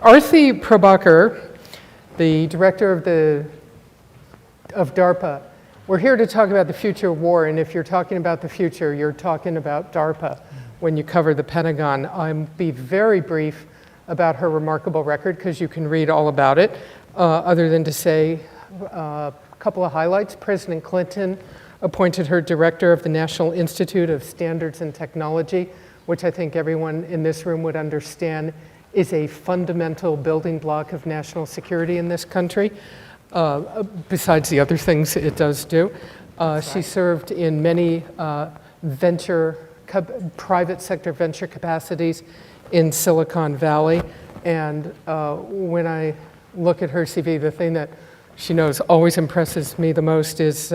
Arthi Prabhakar, the director of DARPA, we're here to talk about the future of war, and if you're talking about the future, you're talking about DARPA when you cover the Pentagon. I'll be very brief about her remarkable record because you can read all about it, other than to say a couple of highlights. President Clinton appointed her director of the National Institute of Standards and Technology, which I think everyone in this room would understand is a fundamental building block of national security in this country, besides the other things it does do. She served in many private sector venture capacities in Silicon Valley. And when I look at her CV, the thing that she knows always impresses me the most is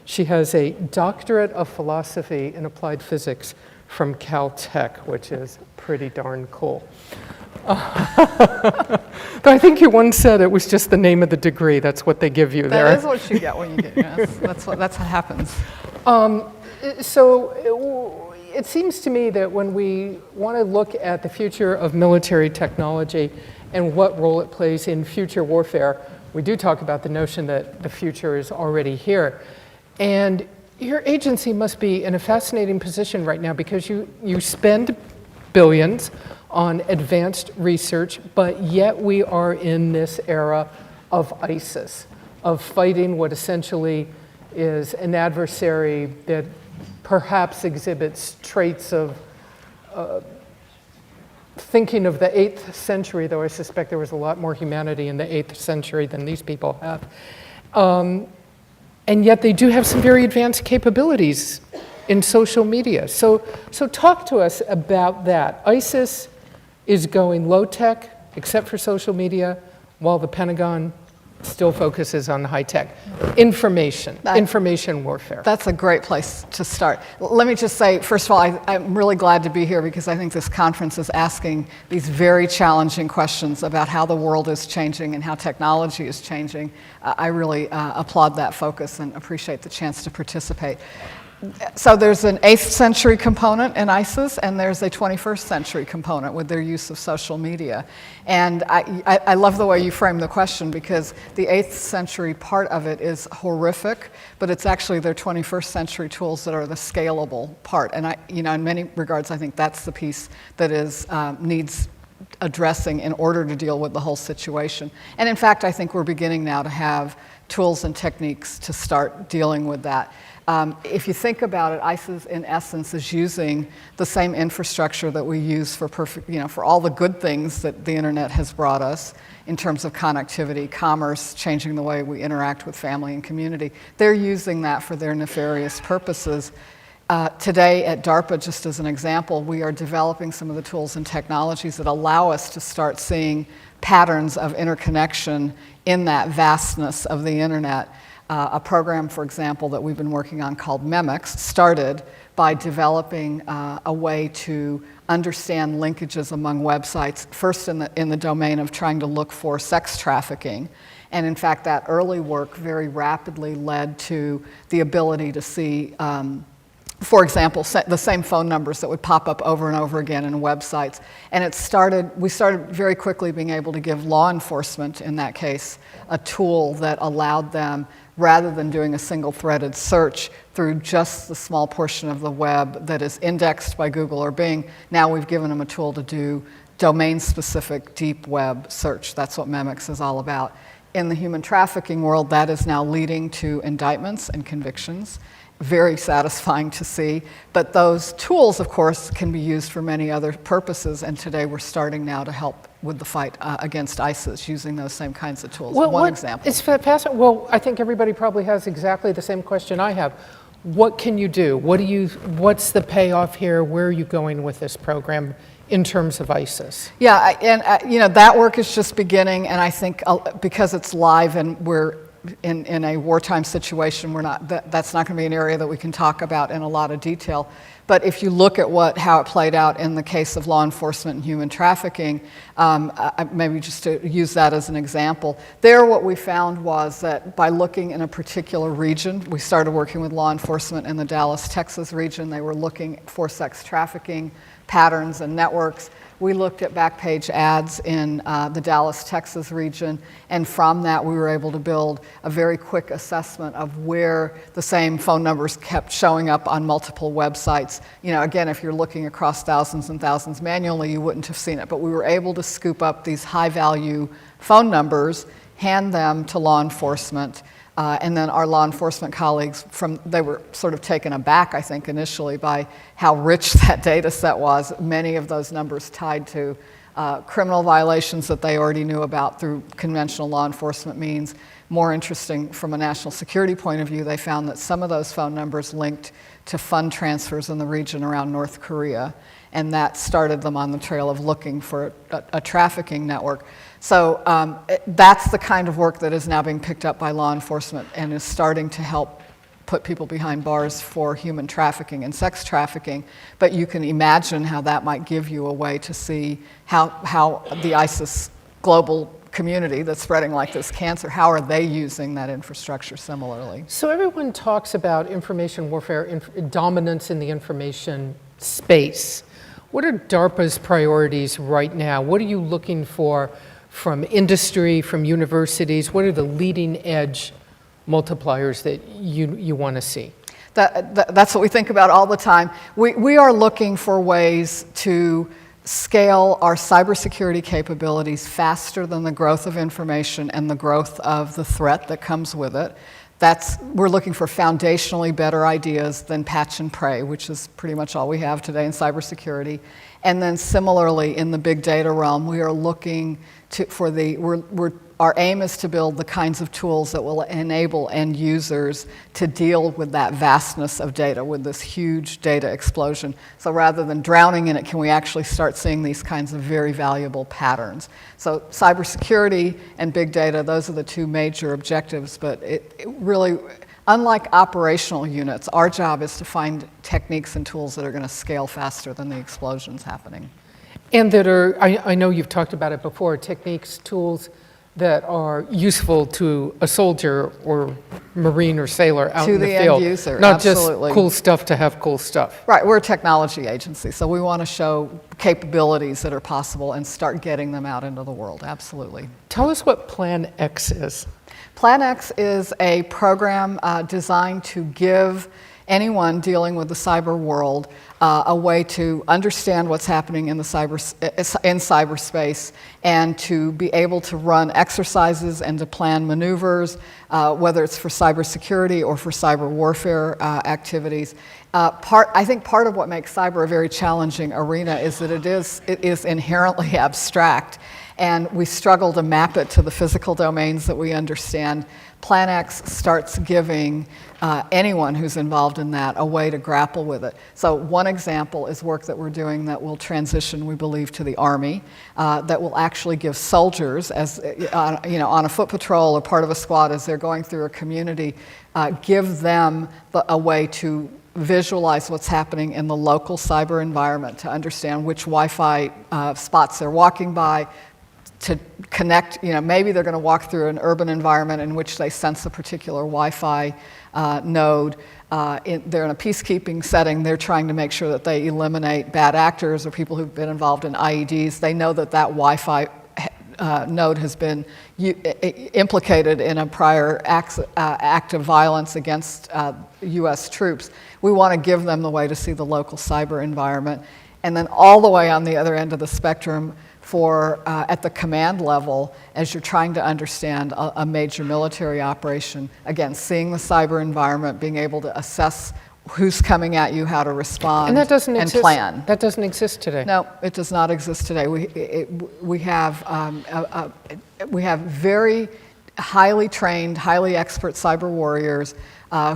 she has a doctorate of philosophy in applied physics from Caltech, which is pretty darn cool. But I think you once said it was just the name of the degree. That's what they give you there. That is what you get when you get, yes. That's what happens. So it seems to me that when we want to look at the future of military technology and what role it plays in future warfare, we do talk about the notion that the future is already here. And your agency must be in a fascinating position right now because you spend billions on advanced research, but yet we are in this era of ISIS, of fighting what essentially is an adversary that perhaps exhibits traits of thinking of the 8th century, though I suspect there was a lot more humanity in the 8th century than these people have. And yet they do have some very advanced capabilities in social media. So talk to us about that. ISIS is going low tech, except for social media, while the Pentagon still focuses on high tech. Information warfare. That's a great place to start. Let me just say, first of all, I'm really glad to be here because I think this conference is asking these very challenging questions about how the world is changing and how technology is changing. I really applaud that focus and appreciate the chance to participate. So there's an 8th century component in ISIS, and there's a 21st century component with their use of social media. And I love the way you frame the question because the 8th century part of it is horrific, but it's actually their 21st century tools that are the scalable part. And in many regards, I think that's the piece that needs addressing in order to deal with the whole situation. And in fact, I think we're beginning now to have tools and techniques to start dealing with that. If you think about it, ISIS in essence is using the same infrastructure that we use for all the good things that the internet has brought us in terms of connectivity, commerce, changing the way we interact with family and community. They're using that for their nefarious purposes. Today at DARPA, just as an example, we are developing some of the tools and technologies that allow us to start seeing patterns of interconnection in that vastness of the internet. A program, for example, that we've been working on called MEMEX started by developing a way to understand linkages among websites, first in the domain of trying to look for sex trafficking. And in fact, that early work very rapidly led to the ability to see for example, the same phone numbers that would pop up over and over again in websites. And we started very quickly being able to give law enforcement, in that case, a tool that allowed them, rather than doing a single-threaded search through just the small portion of the web that is indexed by Google or Bing, now we've given them a tool to do domain-specific deep web search. That's what MEMEX is all about. In the human trafficking world, that is now leading to indictments and convictions. Very satisfying to see. But those tools, of course, can be used for many other purposes, and today we're starting now to help with the fight against ISIS using those same kinds of tools. One example. It's fascinating. Well, I think everybody probably has exactly the same question I have. What can you do? What's the payoff here? Where are you going with this program in terms of ISIS? Yeah, and that work is just beginning, and I think because it's live and we're in a wartime situation, that's not going to be an area that we can talk about in a lot of detail. But if you look at how it played out in the case of law enforcement and human trafficking, maybe just to use that as an example, there what we found was that by looking in a particular region, we started working with law enforcement in the Dallas, Texas region. They were looking for sex trafficking patterns and networks. We looked at backpage ads in the Dallas, Texas region, and from that we were able to build a very quick assessment of where the same phone numbers kept showing up on multiple websites. You know, again, if you're looking across thousands and thousands manually, you wouldn't have seen it, but we were able to scoop up these high-value phone numbers, hand them to law enforcement, and then our law enforcement colleagues, they were sort of taken aback, I think, initially by how rich that data set was. Many of those numbers tied to criminal violations that they already knew about through conventional law enforcement means. More interesting from a national security point of view, they found that some of those phone numbers linked to fund transfers in the region around North Korea, and that started them on the trail of looking for a trafficking network. So that's the kind of work that is now being picked up by law enforcement and is starting to help put people behind bars for human trafficking and sex trafficking. But you can imagine how that might give you a way to see how the ISIS global community that's spreading like this cancer, how are they using that infrastructure similarly? So everyone talks about information warfare, dominance in the information space. What are DARPA's priorities right now? What are you looking for from industry, from universities? What are the leading edge multipliers that you want to see? That's what we think about all the time. We are looking for ways to scale our cybersecurity capabilities faster than the growth of information and the growth of the threat that comes with it. We're looking for foundationally better ideas than patch and pray, which is pretty much all we have today in cybersecurity. And then similarly, in the big data realm, we are looking our aim is to build the kinds of tools that will enable end users to deal with that vastness of data, with this huge data explosion. So rather than drowning in it, can we actually start seeing these kinds of very valuable patterns? So cybersecurity and big data, those are the two major objectives, but it really, unlike operational units, our job is to find techniques and tools that are going to scale faster than the explosions happening. And that are, I know you've talked about it before, techniques, tools that are useful to a soldier or Marine or sailor out in the field. To the end user, not absolutely. just cool stuff to have cool stuff. Right, we're a technology agency, so we want to show capabilities that are possible and start getting them out into the world, absolutely. Tell us what Plan X is. Plan X is a program designed to give anyone dealing with the cyber world a way to understand what's happening in cyberspace and to be able to run exercises and to plan maneuvers, whether it's for cybersecurity or for cyber warfare activities. I think part of what makes cyber a very challenging arena is that it is inherently abstract, and we struggle to map it to the physical domains that we understand. Plan X starts giving anyone who's involved in that a way to grapple with it. So one example is work that we're doing that will transition, we believe, to the Army, that will actually give soldiers, as on a foot patrol or part of a squad as they're going through a community, give them a way to visualize what's happening in the local cyber environment, to understand which Wi-Fi spots they're walking by, to connect, maybe they're going to walk through an urban environment in which they sense a particular Wi-Fi node. They're in a peacekeeping setting. They're trying to make sure that they eliminate bad actors or people who've been involved in IEDs. They know that Wi-Fi node has been implicated in a prior act of violence against U.S. troops. We want to give them the way to see the local cyber environment. And then all the way on the other end of the spectrum, at the command level, as you're trying to understand a major military operation, again, seeing the cyber environment, being able to assess who's coming at you, how to respond, And that doesn't exist. Plan. That doesn't exist today. No, it does not exist today. We have very highly trained, highly expert cyber warriors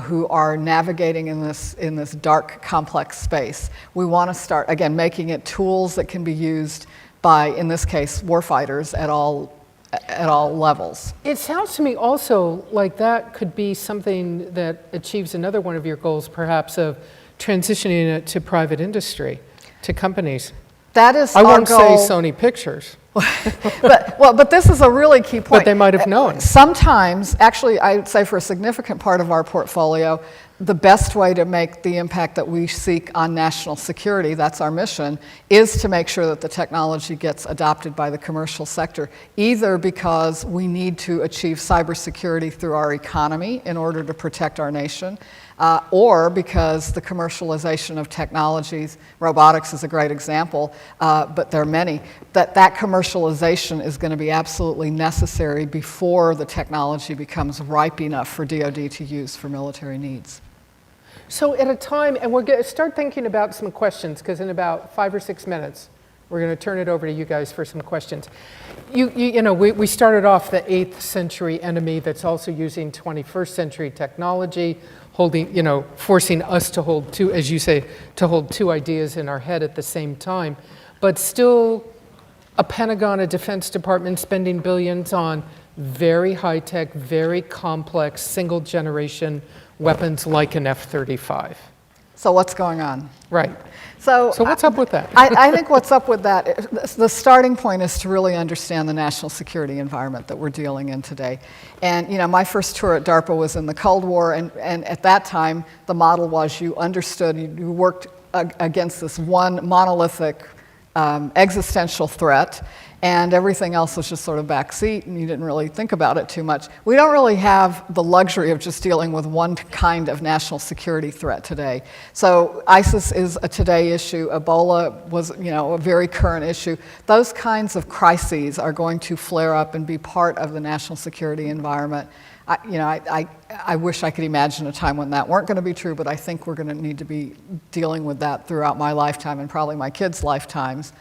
who are navigating in this dark, complex space. We want to start, again, making it tools that can be used by, in this case, warfighters at all levels. It sounds to me also like that could be something that achieves another one of your goals, perhaps, of transitioning it to private industry, to companies. That is I our won't goal. say Sony Pictures. But this is a really key point. But they might have known. Sometimes, actually, I would say for a significant part of our portfolio, the best way to make the impact that we seek on national security, that's our mission, is to make sure that the technology gets adopted by the commercial sector, either because we need to achieve cybersecurity through our economy in order to protect our nation, or because the commercialization of technologies, robotics is a great example, but there are many, that commercialization is going to be absolutely necessary before the technology becomes ripe enough for DoD to use for military needs. So at a time, and we're going to start thinking about some questions, because in about 5 or 6 minutes, we're going to turn it over to you guys for some questions. You know, we started off the 8th century enemy that's also using 21st century technology, holding, you know, forcing us to hold two, as you say, to hold two ideas in our head at the same time. But still, a Pentagon, a Defense Department spending billions on very high-tech, very complex, single-generation weapons like an F-35. So what's going on? Right. So what's up with that? I think what's up with that, the starting point is to really understand the national security environment that we're dealing in today. And you know, my first tour at DARPA was in the Cold War, and at that time, the model was you understood, you worked against this one monolithic existential threat, and everything else was just sort of backseat, and you didn't really think about it too much. We don't really have the luxury of just dealing with one kind of national security threat today. So ISIS is a today issue. Ebola was, you know, a very current issue. Those kinds of crises are going to flare up and be part of the national security environment. I wish I could imagine a time when that weren't going to be true, but I think we're going to need to be dealing with that throughout my lifetime and probably my kids' lifetimes.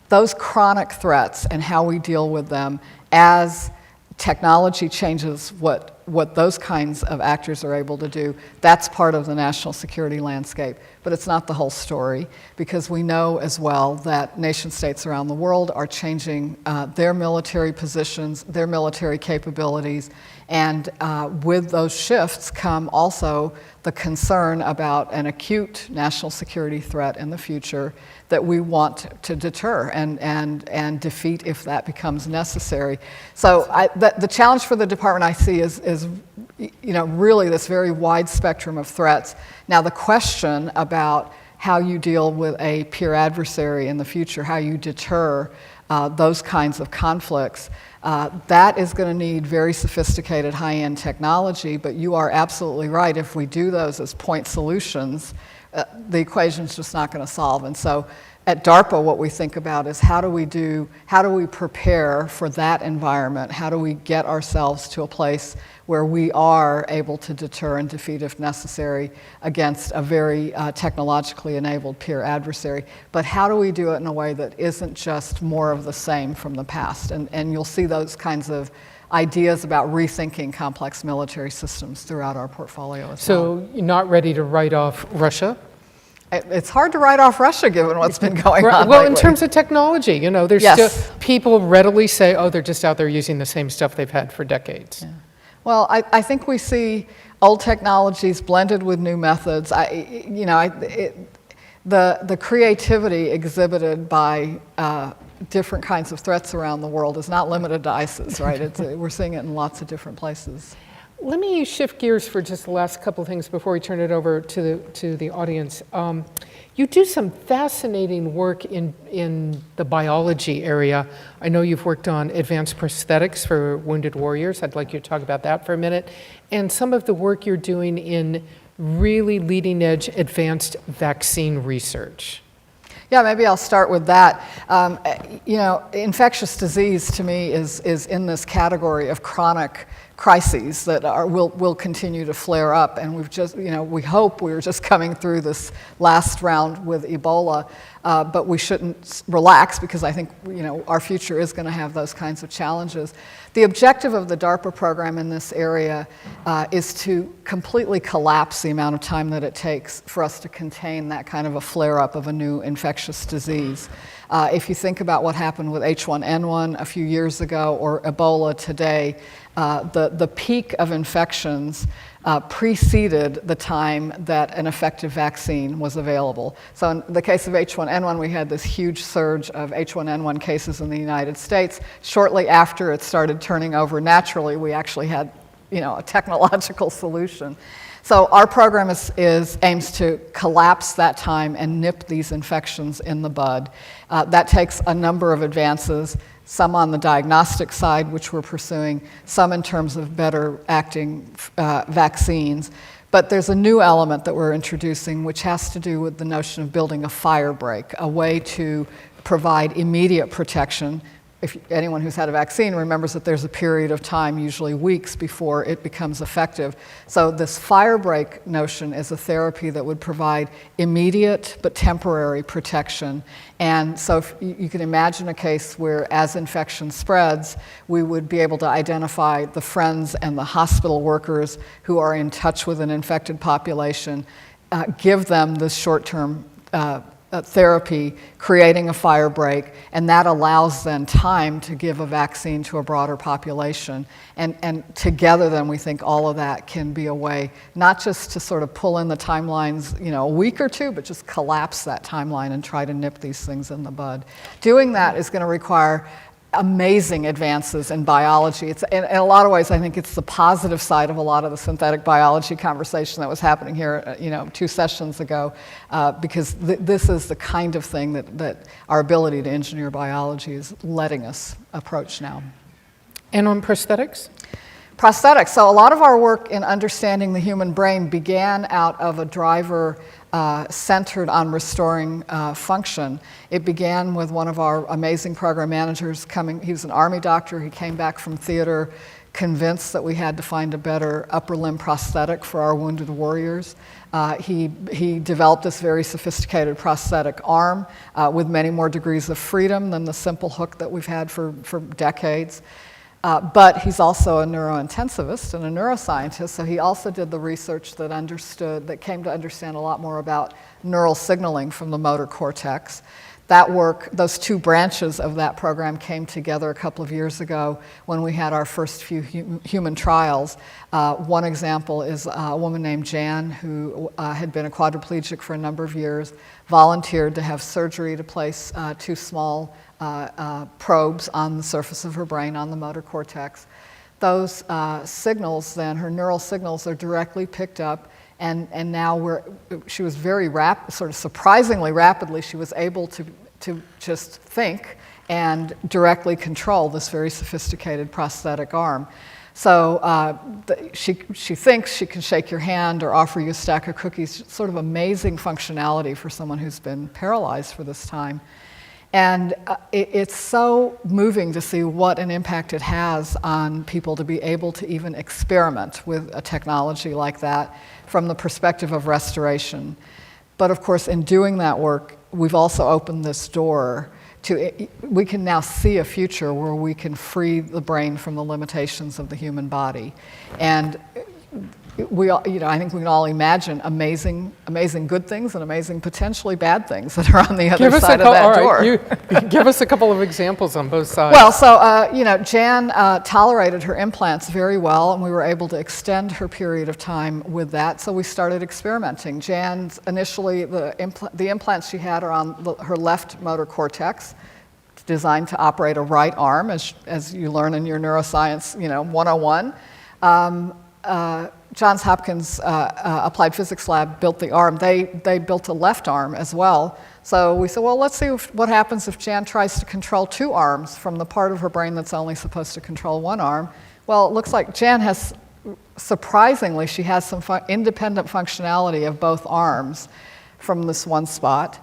Those chronic threats and how we deal with them as technology changes what those kinds of actors are able to do, that's part of the national security landscape. But it's not the whole story, because we know as well that nation states around the world are changing their military positions, their military capabilities, and with those shifts come also the concern about an acute national security threat in the future that we want to deter and defeat if that becomes necessary. So the challenge for the department I see is you know, really this very wide spectrum of threats. Now the question about how you deal with a peer adversary in the future, how you deter those kinds of conflicts, that is going to need very sophisticated high-end technology, but you are absolutely right. If we do those as point solutions, the equation's just not going to solve. And so at DARPA, what we think about is how do we prepare for that environment? How do we get ourselves to a place where we are able to deter and defeat, if necessary, against a very technologically enabled peer adversary? But how do we do it in a way that isn't just more of the same from the past? And you'll see those kinds of ideas about rethinking complex military systems throughout our portfolio as well. So you're not ready to write off Russia? It's hard to write off Russia given what's been going on Well, lately. in terms of technology, you know, there's Yes. still, people readily say, oh, they're just out there using the same stuff they've had for decades. Yeah. Well, I think we see old technologies blended with new methods. The creativity exhibited by different kinds of threats around the world is not limited to ISIS, right? We're seeing it in lots of different places. Let me shift gears for just the last couple of things before we turn it over to the audience. You do some fascinating work in the biology area. I know you've worked on advanced prosthetics for wounded warriors. I'd like you to talk about that for a minute. And some of the work you're doing in really leading edge advanced vaccine research. Yeah, maybe I'll start with that. You know, infectious disease to me is in this category of chronic crises that will continue to flare up, and we've just, you know, we hope we're just coming through this last round with Ebola, but we shouldn't relax because I think, you know, our future is going to have those kinds of challenges. The objective of the DARPA program in this area is to completely collapse the amount of time that it takes for us to contain that kind of a flare-up of a new infectious disease. If you think about what happened with H1N1 a few years ago or Ebola today, the peak of infections preceded the time that an effective vaccine was available. So in the case of H1N1, we had this huge surge of H1N1 cases in the United States. Shortly after it started turning over naturally, we actually had, you know, a technological solution. So our program aims to collapse that time and nip these infections in the bud. That takes a number of advances, some on the diagnostic side, which we're pursuing, some in terms of better acting vaccines. But there's a new element that we're introducing, which has to do with the notion of building a fire break, a way to provide immediate protection. If anyone who's had a vaccine remembers that there's a period of time, usually weeks, before it becomes effective. So this fire break notion is a therapy that would provide immediate but temporary protection. And so if you can imagine a case where, as infection spreads, we would be able to identify the friends and the hospital workers who are in touch with an infected population, give them this short-term therapy, creating a fire break, and that allows then time to give a vaccine to a broader population. And together then we think all of that can be a way not just to sort of pull in the timelines, a week or two, but just collapse that timeline and try to nip these things in the bud. Doing that is going to require amazing advances in biology. In a lot of ways, I think it's the positive side of a lot of the synthetic biology conversation that was happening here, 2 sessions ago, because this is the kind of thing that our ability to engineer biology is letting us approach now. And on prosthetics? Prosthetics. So a lot of our work in understanding the human brain began out of a driver centered on restoring function. It began with one of our amazing program managers coming. He was an Army doctor. He came back from theater convinced that we had to find a better upper limb prosthetic for our wounded warriors. He developed this very sophisticated prosthetic arm with many more degrees of freedom than the simple hook that we've had for decades. But he's also a neurointensivist and a neuroscientist, so he also did the research that came to understand a lot more about neural signaling from the motor cortex. That work, those 2 branches of that program came together a couple of years ago when we had our first few human trials. One example is a woman named Jan who had been a quadriplegic for a number of years, volunteered to have surgery to place 2 small probes on the surface of her brain, on the motor cortex. Those signals then, her neural signals, are directly picked up, and now she was very sort of surprisingly rapidly, she was able to just think and directly control this very sophisticated prosthetic arm. So she thinks she can shake your hand or offer you a stack of cookies, sort of amazing functionality for someone who's been paralyzed for this time. And it's so moving to see what an impact it has on people to be able to even experiment with a technology like that from the perspective of restoration. But of course, in doing that work, we've also opened this door to, we can now see a future where we can free the brain from the limitations of the human body. And we all, I think we can all imagine amazing good things and amazing potentially bad things that are on the other side of that door. Right, give us a couple of examples on both sides. Well, so Jan tolerated her implants very well, and we were able to extend her period of time with that. So we started experimenting. Jan's initially the implants she had are on her left motor cortex, designed to operate a right arm, as you learn in your neuroscience 101. Johns Hopkins Applied Physics Lab built the arm. They built a left arm as well. So we said, well, let's see what happens if Jan tries to control 2 arms from the part of her brain that's only supposed to control 1 arm. Well, it looks like Jan has, surprisingly, she has some independent functionality of both arms from this one spot.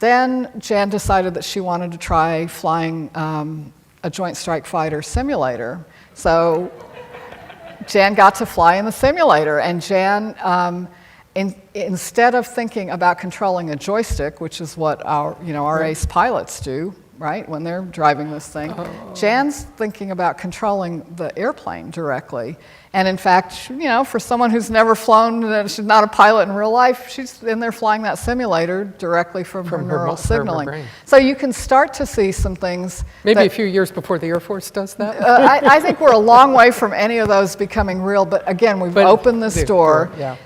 Then Jan decided that she wanted to try flying a Joint Strike Fighter simulator. So Jan got to fly in the simulator, and Jan, instead of thinking about controlling a joystick, which is what our ace pilots do, right, when they're driving this thing, Jan's thinking about controlling the airplane directly. And in fact, for someone who's never flown, she's not a pilot in real life, she's in there flying that simulator directly from her neural signaling. So you can start to see some things. Maybe a few years before the Air Force does that? I think we're a long way from any of those becoming real, but again, we've opened this door. Yeah.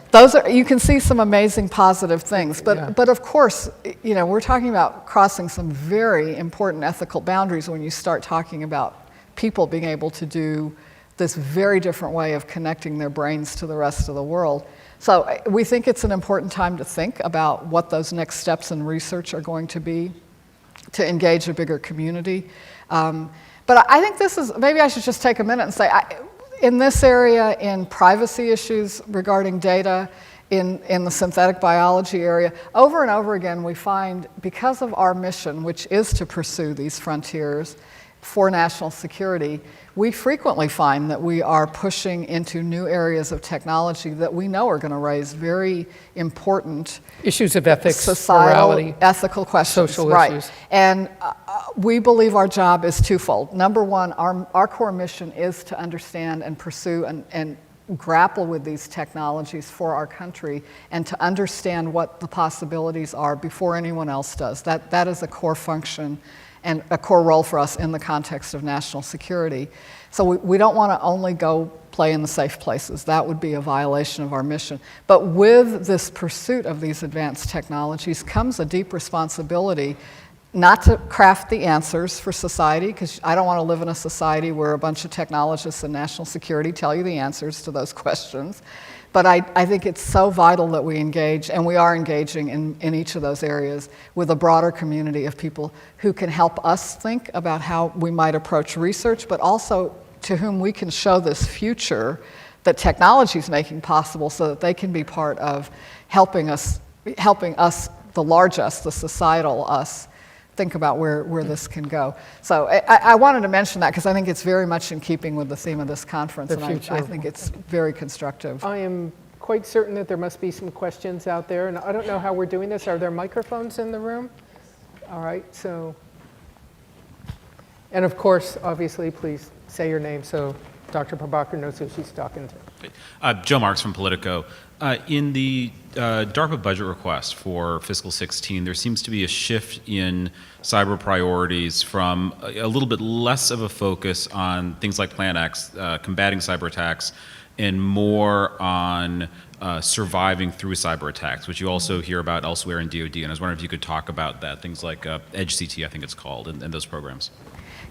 You can see some amazing positive things, but of course, we're talking about crossing some very important ethical boundaries when you start talking about people being able to do this very different way of connecting their brains to the rest of the world. So we think it's an important time to think about what those next steps in research are going to be to engage a bigger community. But I think this is, maybe I should just take a minute and say, in this area, in privacy issues regarding data, in the synthetic biology area, over and over again we find, because of our mission, which is to pursue these frontiers for national security, we frequently find that we are pushing into new areas of technology that we know are going to raise very important Issues of ethics, societal, morality, ethical questions. social right. issues. And we believe our job is twofold. Number one, our core mission is to understand and pursue and grapple with these technologies for our country and to understand what the possibilities are before anyone else does. That is a core function and a core role for us in the context of national security. So we don't want to only go play in the safe places. That would be a violation of our mission. But with this pursuit of these advanced technologies comes a deep responsibility not to craft the answers for society, because I don't want to live in a society where a bunch of technologists and national security tell you the answers to those questions. But I think it's so vital that we engage, and we are engaging in each of those areas with a broader community of people who can help us think about how we might approach research, but also to whom we can show this future that technology is making possible so that they can be part of helping us, the large us, the societal us, think about where this can go. So I wanted to mention that because I think it's very much in keeping with the theme of this conference, and I think it's very constructive. I am quite certain that there must be some questions out there, and I don't know how we're doing this. Are there microphones in the room? All right, so, and of course, obviously, please say your name so Dr. Prabhakar knows who she's talking to. Joe Marks from Politico. In the DARPA budget request for fiscal 16, there seems to be a shift in cyber priorities from a little bit less of a focus on things like Plan X, combating cyber attacks, and more on surviving through cyber attacks, which you also hear about elsewhere in DoD. And I was wondering if you could talk about that, things like EdgeCT, I think it's called, and those programs.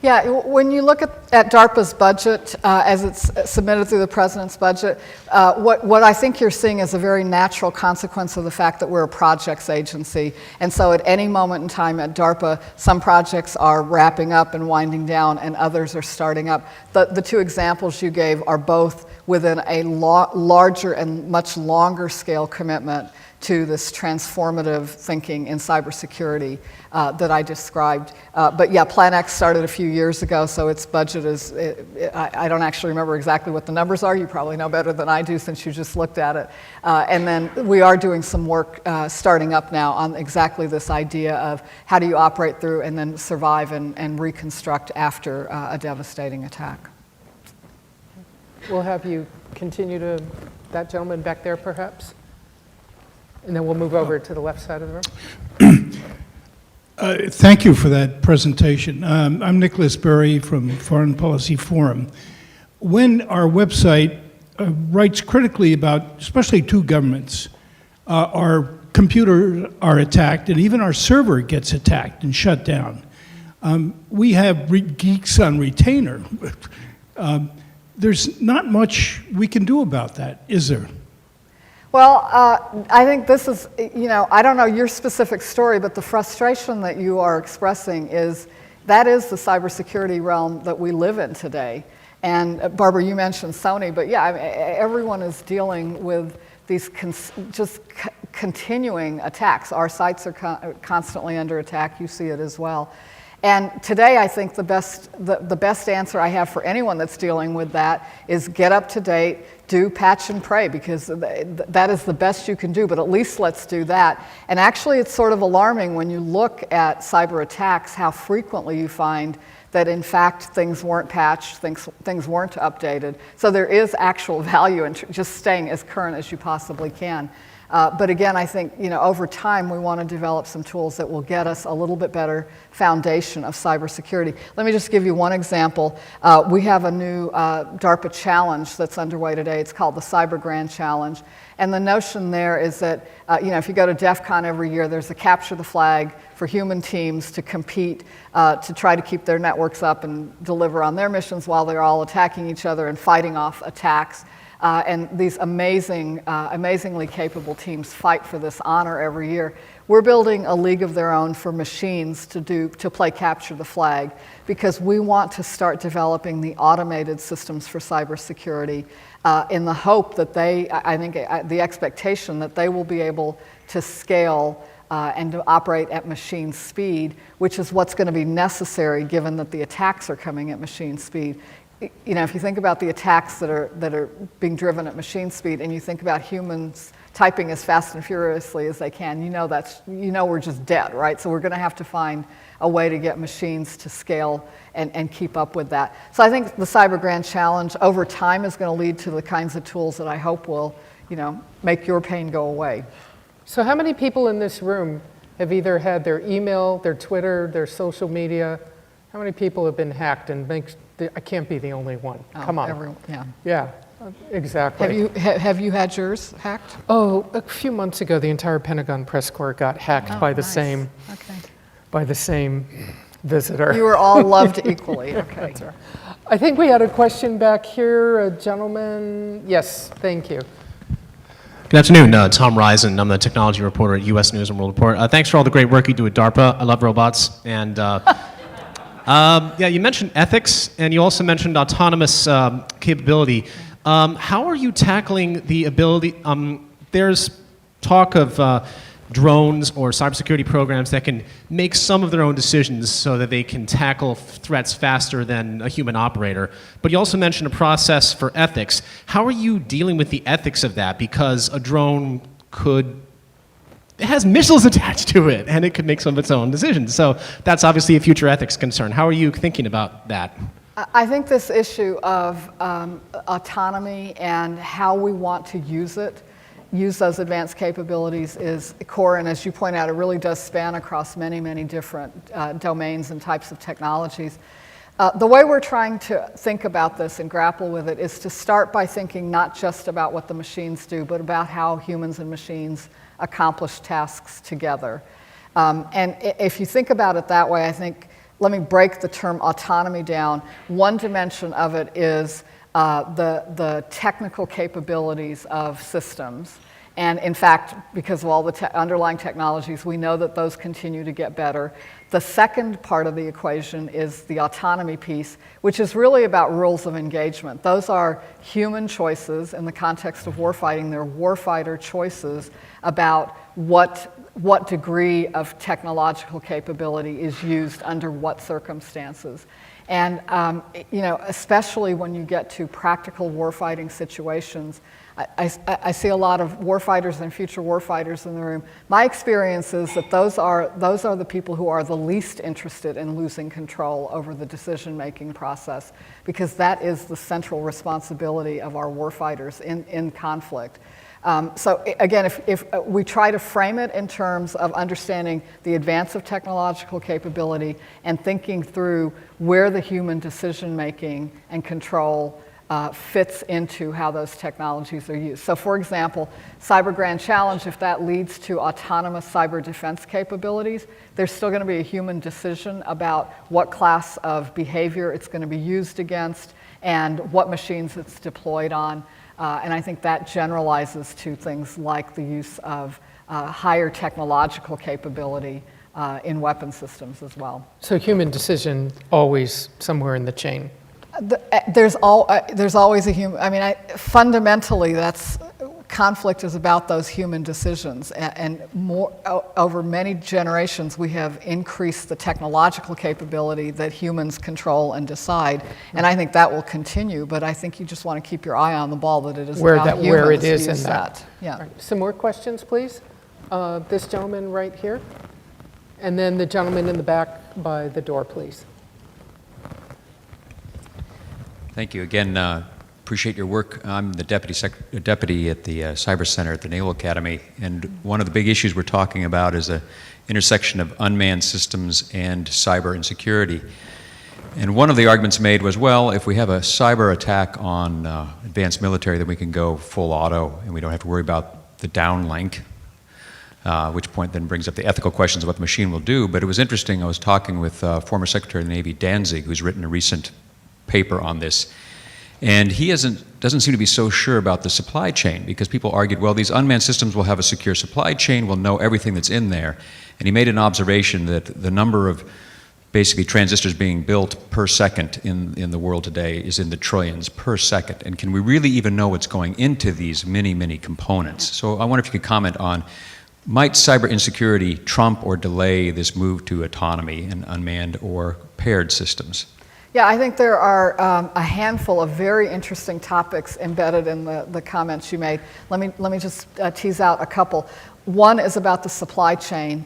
Yeah, when you look at DARPA's budget as it's submitted through the President's budget, what I think you're seeing is a very natural consequence of the fact that we're a projects agency. And so at any moment in time at DARPA, some projects are wrapping up and winding down and others are starting up. The two examples you gave are both within a larger and much longer scale commitment to this transformative thinking in cybersecurity that I described. But yeah, Plan X started a few years ago, so its budget is, I don't actually remember exactly what the numbers are. You probably know better than I do since you just looked at it. And then we are doing some work starting up now on exactly this idea of how do you operate through and then survive and reconstruct after a devastating attack. We'll have you continue to, that gentleman back there perhaps? And then we'll move over to the left side of the room. Thank you for that presentation. I'm Nicholas Berry from Foreign Policy Forum. When our website writes critically about, especially two governments, our computers are attacked and even our server gets attacked and shut down. We have geeks on retainer. There's not much we can do about that, is there? Well, I think this is, I don't know your specific story, but the frustration that you are expressing that is the cybersecurity realm that we live in today. And Barbara, you mentioned Sony, but yeah, everyone is dealing with these continuing attacks. Our sites are constantly under attack. You see it as well. And today, I think the best answer I have for anyone that's dealing with that is get up to date, do patch and pray, because that is the best you can do, but at least let's do that. And actually, it's sort of alarming when you look at cyber attacks, how frequently you find that in fact things weren't patched, things weren't updated. So there is actual value in just staying as current as you possibly can. But again, I think over time we want to develop some tools that will get us a little bit better foundation of cybersecurity. Let me just give you one example. We have a new DARPA challenge that's underway today. It's called the Cyber Grand Challenge. And the notion there is that if you go to DEF CON every year, there's a capture the flag for human teams to compete to try to keep their networks up and deliver on their missions while they're all attacking each other and fighting off attacks. And these amazingly capable teams fight for this honor every year. We're building a league of their own for machines to play capture the flag, because we want to start developing the automated systems for cybersecurity in the hope that the expectation that they will be able to scale and to operate at machine speed, which is what's going to be necessary given that the attacks are coming at machine speed. If you think about the attacks that are being driven at machine speed, and you think about humans typing as fast and furiously as they can, we're just dead, right? So we're going to have to find a way to get machines to scale and keep up with that. So I think the Cyber Grand Challenge over time is going to lead to the kinds of tools that I hope will, make your pain go away. So how many people in this room have either had their email, their Twitter, their social media? How many people have been hacked? And I can't be the only one. Come on. Yeah, exactly. Have you had yours hacked? Oh, a few months ago, the entire Pentagon press corps got hacked by the same visitor. You were all loved equally. Okay. That's right. I think we had a question back here, a gentleman. Yes, thank you. Good afternoon, Tom Risen. I'm the technology reporter at U.S. News and World Report. Thanks for all the great work you do at DARPA. I love robots. And you mentioned ethics, and you also mentioned autonomous capability. How are you tackling the ability? There's talk of drones or cybersecurity programs that can make some of their own decisions so that they can tackle threats faster than a human operator. But you also mentioned a process for ethics. How are you dealing with the ethics of that? Because a drone it has missiles attached to it, and it could make some of its own decisions. So that's obviously a future ethics concern. How are you thinking about that? I think this issue of autonomy and how we want to use those advanced capabilities is core, and as you point out, it really does span across many, many different domains and types of technologies. The way we're trying to think about this and grapple with it is to start by thinking not just about what the machines do, but about how humans and machines accomplish tasks together. And if you think about it that way, I think, let me break the term autonomy down. One dimension of it is the technical capabilities of systems. And in fact, because of all the underlying technologies, we know that those continue to get better. The second part of the equation is the autonomy piece, which is really about rules of engagement. Those are human choices in the context of warfighting. They're warfighter choices about what degree of technological capability is used under what circumstances. And especially when you get to practical warfighting situations, I see a lot of warfighters and future warfighters in the room. My experience is that those are the people who are the least interested in losing control over the decision-making process, because that is the central responsibility of our warfighters in conflict. So again, if we try to frame it in terms of understanding the advance of technological capability and thinking through where the human decision-making and control fits into how those technologies are used. So for example, Cyber Grand Challenge, if that leads to autonomous cyber defense capabilities, there's still going to be a human decision about what class of behavior it's going to be used against and what machines it's deployed on. And I think that generalizes to things like the use of higher technological capability in weapon systems as well. So human decision always somewhere in the chain. There's always a human. I mean, fundamentally, conflict is about those human decisions, and more over many generations, we have increased the technological capability that humans control and decide, and I think that will continue. But I think you just want to keep your eye on the ball that it is where about humans where it is use in that. Yeah. Right. Some more questions, please. This gentleman right here, and then the gentleman in the back by the door, please. Thank you. Again, appreciate your work. I'm the deputy at the Cyber Center at the Naval Academy, and one of the big issues we're talking about is the intersection of unmanned systems and cyber insecurity. And one of the arguments made was, well, if we have a cyber attack on advanced military, then we can go full auto, and we don't have to worry about the downlink, which point then brings up the ethical questions of what the machine will do. But it was interesting, I was talking with former Secretary of the Navy Danzig, who's written a recent paper on this, and he doesn't seem to be so sure about the supply chain, because people argued, well, these unmanned systems will have a secure supply chain, we'll know everything that's in there. And he made an observation that the number of basically transistors being built per second in the world today is in the trillions per second. And can we really even know what's going into these many, many components? So I wonder if you could comment on, might cyber insecurity trump or delay this move to autonomy in unmanned or paired systems? Yeah, I think there are a handful of very interesting topics embedded in the comments you made. Let me just tease out a couple. One is about the supply chain.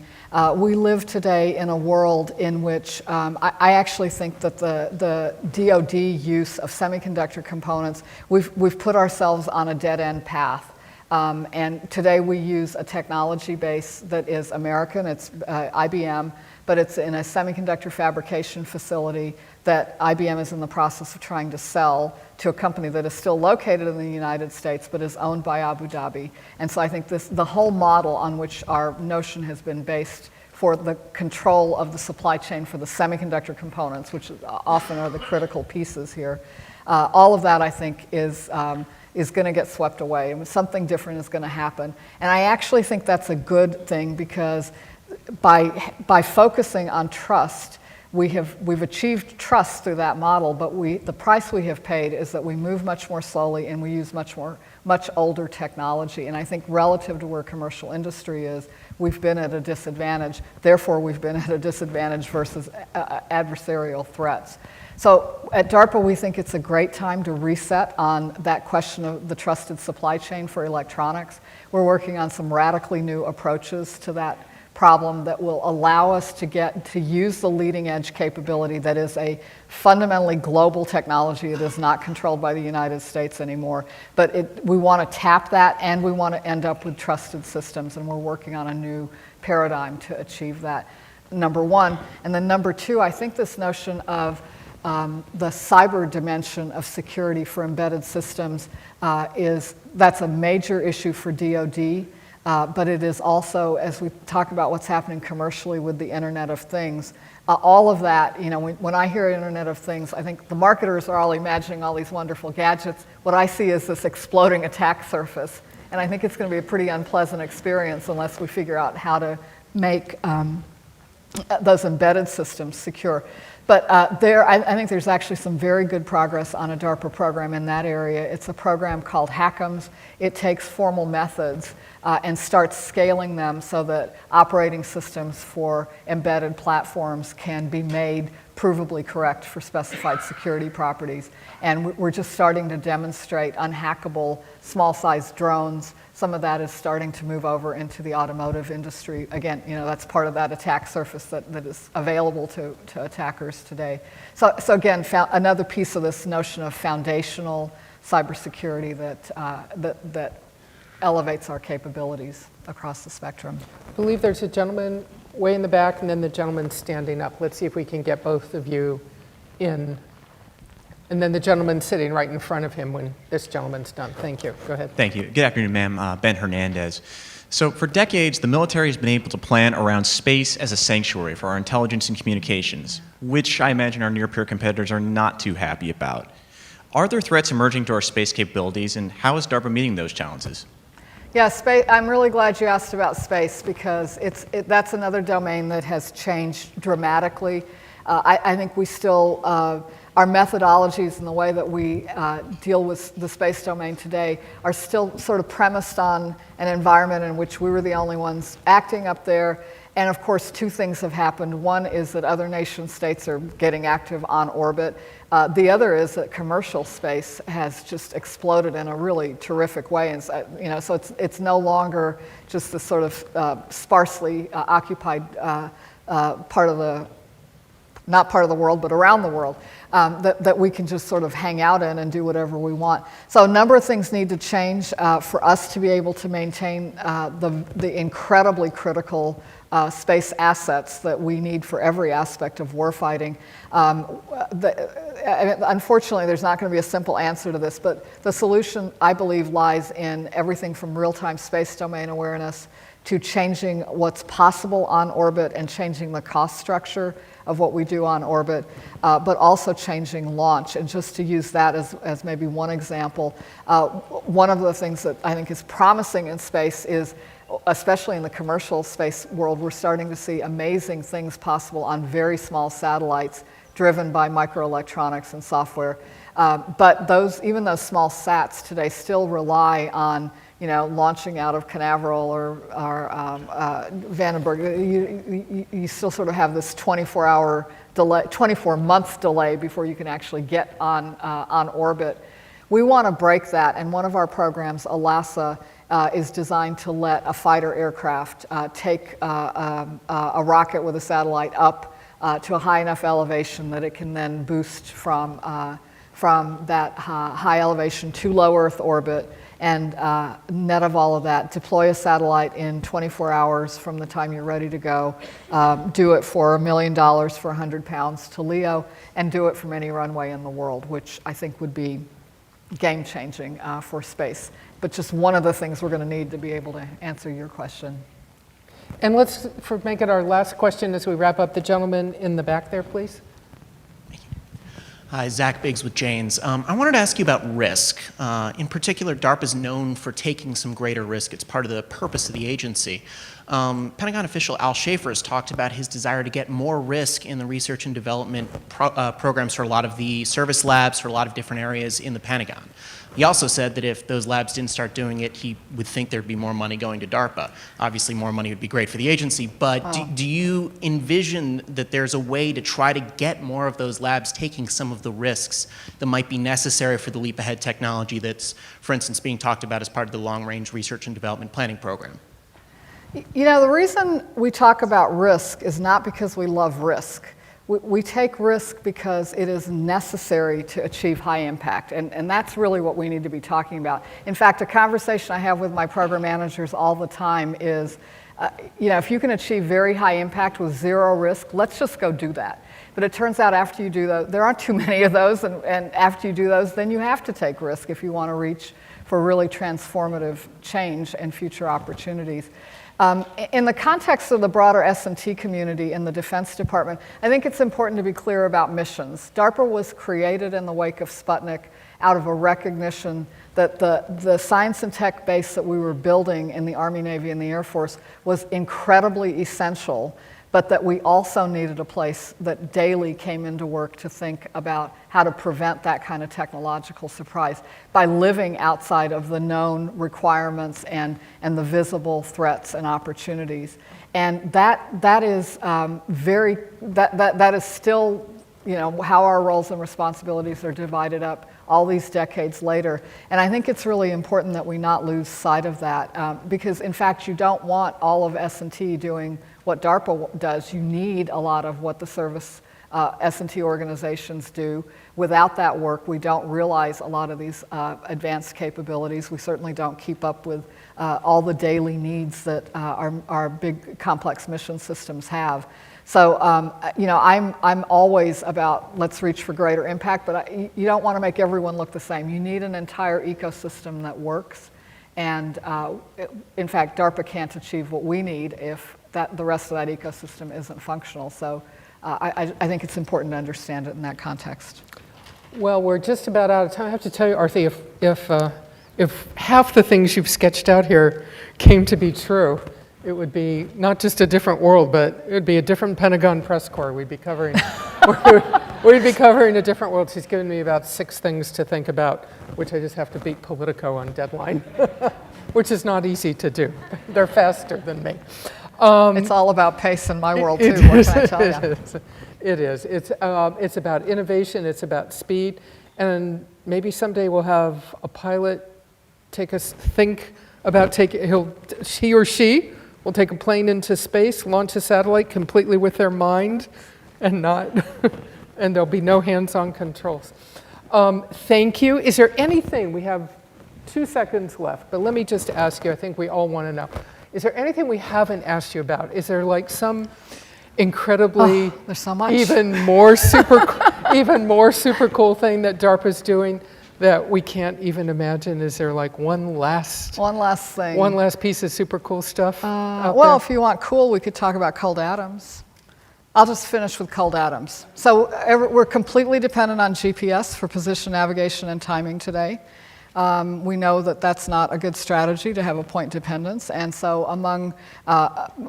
We live today in a world in which I actually think that the DoD use of semiconductor components, we've put ourselves on a dead-end path. And today we use a technology base that is American, it's IBM, but it's in a semiconductor fabrication facility that IBM is in the process of trying to sell to a company that is still located in the United States but is owned by Abu Dhabi. And so I think the whole model on which our notion has been based for the control of the supply chain for the semiconductor components, which often are the critical pieces here, all of that I think is going to get swept away. And something different is going to happen. And I actually think that's a good thing, because by focusing on trust, we've achieved trust through that model, but the price we have paid is that we move much more slowly and we use much older technology. And I think relative to where commercial industry is, we've been at a disadvantage. Therefore, we've been at a disadvantage versus adversarial threats. So at DARPA, we think it's a great time to reset on that question of the trusted supply chain for electronics. We're working on some radically new approaches to that problem that will allow us to use the leading edge capability that is a fundamentally global technology. It is not controlled by the United States anymore, but we want to tap that, and we want to end up with trusted systems, and we're working on a new paradigm to achieve that, number one. And then number two, I think this notion of the cyber dimension of security for embedded systems that's a major issue for DoD. But it is also, as we talk about what's happening commercially with the Internet of Things, all of that, when I hear Internet of Things, I think the marketers are all imagining all these wonderful gadgets. What I see is this exploding attack surface. And I think it's going to be a pretty unpleasant experience unless we figure out how to make those embedded systems secure. But I think there's actually some very good progress on a DARPA program in that area. It's a program called HACMS. It takes formal methods and starts scaling them so that operating systems for embedded platforms can be made provably correct for specified security properties. And we're just starting to demonstrate unhackable small-sized drones. Some of that is starting to move over into the automotive industry. Again, that's part of that attack surface that is available to attackers today. So again, another piece of this notion of foundational cybersecurity that elevates our capabilities across the spectrum. I believe there's a gentleman way in the back, and then the gentleman standing up. Let's see if we can get both of you in. And then the gentleman sitting right in front of him when this gentleman's done. Thank you. Go ahead. Thank you. Good afternoon, ma'am. Ben Hernandez. So for decades, the military has been able to plan around space as a sanctuary for our intelligence and communications, which I imagine our near-peer competitors are not too happy about. Are there threats emerging to our space capabilities, and how is DARPA meeting those challenges? Yeah, I'm really glad you asked about space, because that's another domain that has changed dramatically. I think we still, our methodologies and the way that we deal with the space domain today are still sort of premised on an environment in which we were the only ones acting up there. And of course, two things have happened. One is that other nation states are getting active on orbit. The other is that commercial space has just exploded in a really terrific way. And so it's no longer just this sort of sparsely occupied part of the not part of the world, but around the world, that we can just sort of hang out in and do whatever we want. So a number of things need to change for us to be able to maintain the incredibly critical space assets that we need for every aspect of warfighting. Unfortunately, there's not going to be a simple answer to this, but the solution, I believe, lies in everything from real-time space domain awareness to changing what's possible on orbit and changing the cost structure of what we do on orbit, but also changing launch. And just to use that as maybe one example, one of the things that I think is promising in space is, especially in the commercial space world, we're starting to see amazing things possible on very small satellites driven by microelectronics and software. But even those small sats today still rely on launching out of Canaveral or Vandenberg. You still sort of have this 24-hour delay, 24-month delay before you can actually get on orbit. We want to break that, and one of our programs, ALASA, is designed to let a fighter aircraft take a rocket with a satellite up to a high enough elevation that it can then boost from that high elevation to low Earth orbit, and net of all of that, deploy a satellite in 24 hours from the time you're ready to go, do it for $1 million for 100 pounds to LEO, and do it from any runway in the world, which I think would be game-changing for space. But just one of the things we're going to need to be able to answer your question. And let's make it our last question as we wrap up. The gentleman in the back there, please. Hi, Zach Biggs with Janes. I wanted to ask you about risk. In particular, DARPA is known for taking some greater risk. It's part of the purpose of the agency. Pentagon official Al Schaefer has talked about his desire to get more risk in the research and development programs for a lot of the service labs, for a lot of different areas in the Pentagon. He also said that if those labs didn't start doing it, he would think there'd be more money going to DARPA. Obviously, more money would be great for the agency, but do you envision that there's a way to try to get more of those labs taking some of the risks that might be necessary for the leap ahead technology that's, for instance, being talked about as part of the long-range research and development planning program? The reason we talk about risk is not because we love risk. We take risk because it is necessary to achieve high impact, and that's really what we need to be talking about. In fact, a conversation I have with my program managers all the time is, if you can achieve very high impact with zero risk, let's just go do that. But it turns out after you do those, there aren't too many of those, and after you do those, then you have to take risk if you want to reach for really transformative change and future opportunities. In the context of the broader S&T community in the Defense Department, I think it's important to be clear about missions. DARPA was created in the wake of Sputnik out of a recognition that the science and tech base that we were building in the Army, Navy, and the Air Force was incredibly essential, but that we also needed a place that daily came into work to think about how to prevent that kind of technological surprise by living outside of the known requirements and the visible threats and opportunities. And that is still how our roles and responsibilities are divided up all these decades later. And I think it's really important that we not lose sight of that because, in fact, you don't want all of S&T doing what DARPA does. You need a lot of what the service S&T organizations do. Without that work, we don't realize a lot of these advanced capabilities. We certainly don't keep up with all the daily needs that our big complex mission systems have. So, I'm always about let's reach for greater impact, but you don't want to make everyone look the same. You need an entire ecosystem that works. And in fact, DARPA can't achieve what we need if the rest of that ecosystem isn't functional. So I think it's important to understand it in that context. Well, we're just about out of time. I have to tell you, Arthi, if half the things you've sketched out here came to be true, it would be not just a different world, but it would be a different Pentagon press corps. We'd be covering a different world. She's given me about 6 things to think about, which I just have to beat Politico on deadline, which is not easy to do. They're faster than me. It's all about pace in my world, too, what can I tell you? It is. It's about innovation. It's about speed. And maybe someday we'll have a pilot think about he or she will take a plane into space, launch a satellite completely with their mind, and not, and there'll be no hands-on controls. Thank you. Is there anything, we have 2 seconds left, but let me just ask you, I think we all want to know. Is there anything we haven't asked you about? Is there like some incredibly, there's so much. even more super cool thing that DARPA's doing that we can't even imagine? Is there like one last thing. piece of super cool stuff out Well, there? if you want cool, we could talk about cold atoms. I'll just finish with cold atoms. So we're completely dependent on GPS for position, navigation, and timing today. We know that that's not a good strategy to have a point dependence, and so among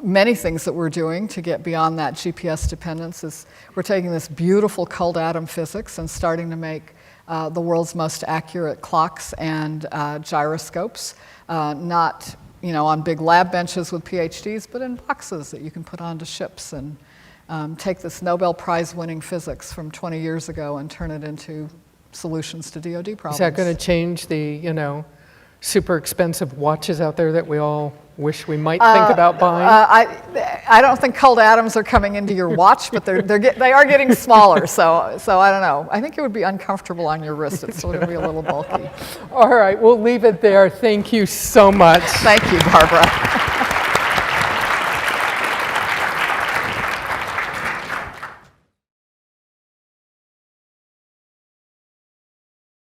many things that we're doing to get beyond that GPS dependence is we're taking this beautiful cold atom physics and starting to make the world's most accurate clocks and gyroscopes, not on big lab benches with PhDs, but in boxes that you can put onto ships and take this Nobel Prize winning physics from 20 years ago and turn it into solutions to DoD problems. Is that going to change the, super expensive watches out there that we all wish we might think about buying? I don't think cold atoms are coming into your watch, but they are getting smaller. So I don't know. I think it would be uncomfortable on your wrist. It's still going to be a little bulky. All right, we'll leave it there. Thank you so much. Thank you, Barbara.